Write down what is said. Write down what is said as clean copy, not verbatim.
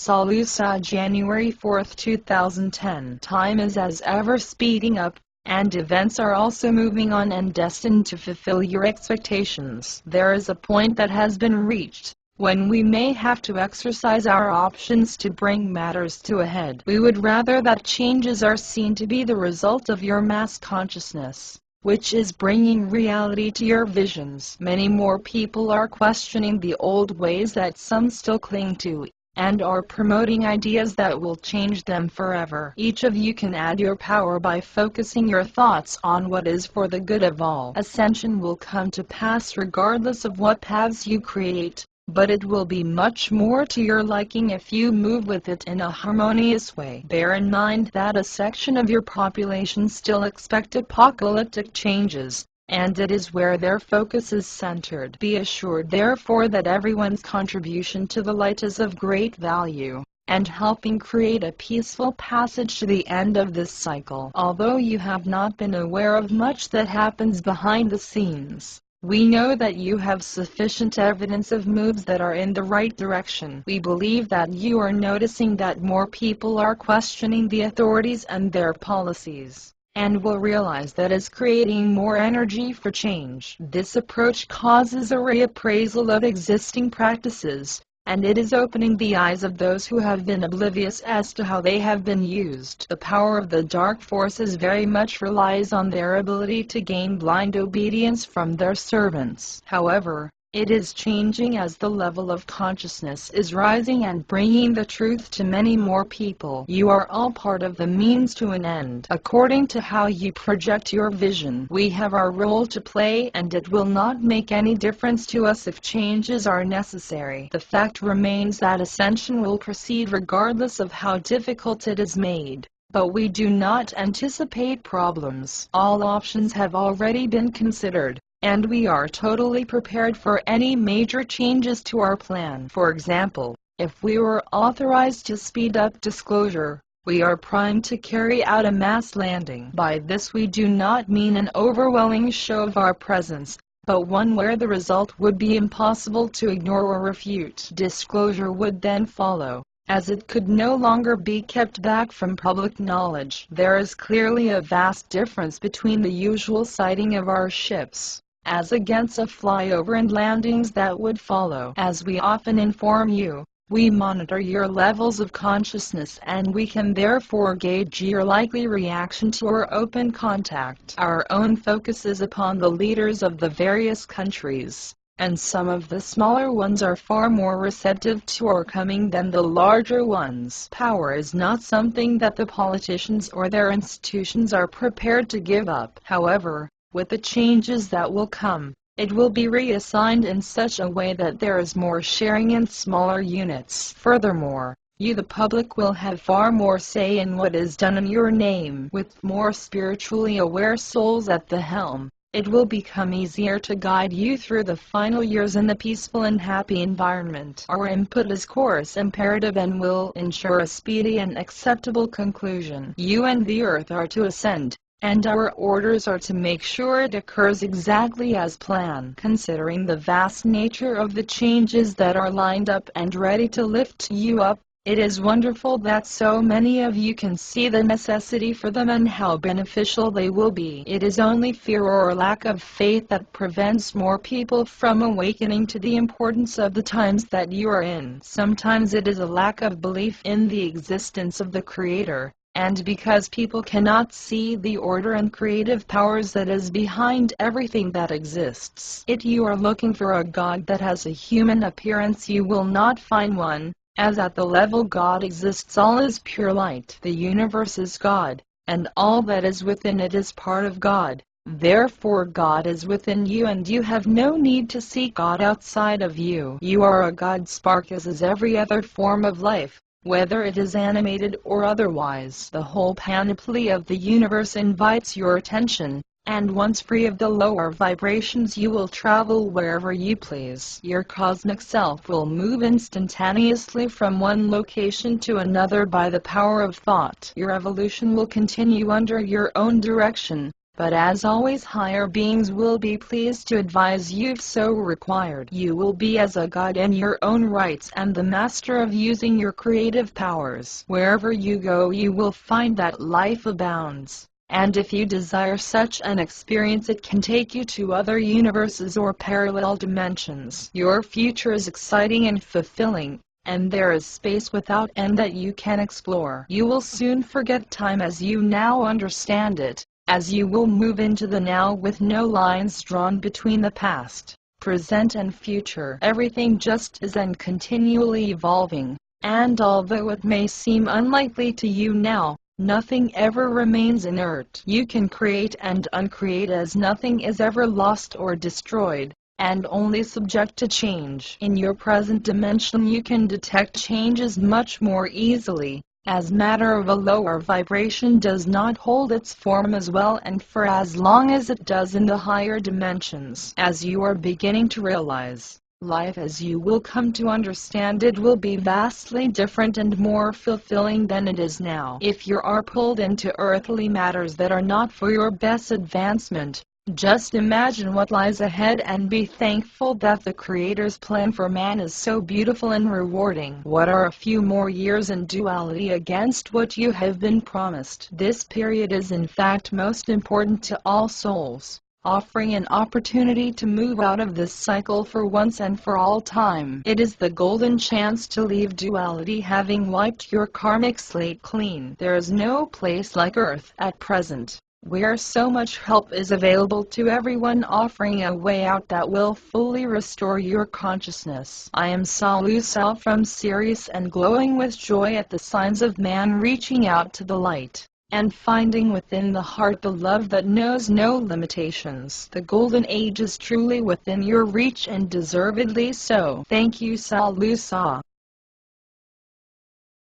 SaLuSa, January 4, 2010. Time is as ever speeding up, and events are also moving on and destined to fulfill your expectations. There is a point that has been reached when we may have to exercise our options to bring matters to a head. We would rather that changes are seen to be the result of your mass consciousness, which is bringing reality to your visions. Many more people are questioning the old ways that some still cling to, and are promoting ideas that will change them forever. Each of you can add your power by focusing your thoughts on what is for the good of all. Ascension will come to pass regardless of what paths you create, but it will be much more to your liking if you move with it in a harmonious way. Bear in mind that a section of your population still expect apocalyptic changes, and it is where their focus is centered. Be assured therefore that everyone's contribution to the light is of great value, and helping create a peaceful passage to the end of this cycle. Although you have not been aware of much that happens behind the scenes, we know that you have sufficient evidence of moves that are in the right direction. We believe that you are noticing that more people are questioning the authorities and their policies, and will realize that is creating more energy for change. This approach causes a reappraisal of existing practices, and it is opening the eyes of those who have been oblivious as to how they have been used. The power of the dark forces very much relies on their ability to gain blind obedience from their servants. However, it is changing as the level of consciousness is rising and bringing the truth to many more people. You are all part of the means to an end. According to how you project your vision, we have our role to play, and it will not make any difference to us if changes are necessary. The fact remains that ascension will proceed regardless of how difficult it is made. But we do not anticipate problems. All options have already been considered, and we are totally prepared for any major changes to our plan. For example, if we were authorized to speed up disclosure, we are primed to carry out a mass landing. By this we do not mean an overwhelming show of our presence, but one where the result would be impossible to ignore or refute. Disclosure would then follow, as it could no longer be kept back from public knowledge. There is clearly a vast difference between the usual sighting of our ships, as against a flyover and landings that would follow. As we often inform you, we monitor your levels of consciousness, and we can therefore gauge your likely reaction to our open contact. Our own focus is upon the leaders of the various countries, and some of the smaller ones are far more receptive to our coming than the larger ones. Power is not something that the politicians or their institutions are prepared to give up. However, with the changes that will come, it will be reassigned in such a way that there is more sharing in smaller units. Furthermore, you the public will have far more say in what is done in your name. With more spiritually aware souls at the helm, it will become easier to guide you through the final years in a peaceful and happy environment. Our input is course imperative and will ensure a speedy and acceptable conclusion. You and the earth are to ascend, and our orders are to make sure it occurs exactly as planned. Considering the vast nature of the changes that are lined up and ready to lift you up, it is wonderful that so many of you can see the necessity for them and how beneficial they will be. It is only fear or lack of faith that prevents more people from awakening to the importance of the times that you are in. Sometimes it is a lack of belief in the existence of the Creator, and because people cannot see the order and creative powers that is behind everything that exists. If you are looking for a God that has a human appearance, you will not find one, as at the level God exists all is pure light. The universe is God, and all that is within it is part of God. Therefore God is within you, and you have no need to seek God outside of you. You are a God spark, as is every other form of life, whether it is animated or otherwise. The whole panoply of the universe invites your attention, and once free of the lower vibrations you will travel wherever you please. Your cosmic self will move instantaneously from one location to another by the power of thought. Your evolution will continue under your own direction, But as always, higher beings will be pleased to advise you if so required. You will be as a god in your own rights and the master of using your creative powers. Wherever you go, you will find that life abounds. And if you desire such an experience, it can take you to other universes or parallel dimensions. Your future is exciting and fulfilling, and there is space without end that you can explore. You will soon forget time as you now understand it, as you will move into the now with no lines drawn between the past, present and future. Everything just is and continually evolving, and although it may seem unlikely to you now, nothing ever remains inert. You can create and uncreate as nothing is ever lost or destroyed, and only subject to change. In your present dimension you can detect changes much more easily, as matter of a lower vibration does not hold its form as well and for as long as it does in the higher dimensions. As you are beginning to realize, life as you will come to understand it will be vastly different and more fulfilling than it is now. If you are pulled into earthly matters that are not for your best advancement, just imagine what lies ahead and be thankful that the Creator's plan for man is so beautiful and rewarding. What are a few more years in duality against what you have been promised? This period is in fact most important to all souls, offering an opportunity to move out of this cycle for once and for all time. It is the golden chance to leave duality having wiped your karmic slate clean. There is no place like Earth at present, where so much help is available to everyone, offering a way out that will fully restore your consciousness. I am SaLuSa from Sirius and glowing with joy at the signs of man reaching out to the light and finding within the heart the love that knows no limitations. The golden age is truly within your reach and deservedly so. Thank you, SaLuSa.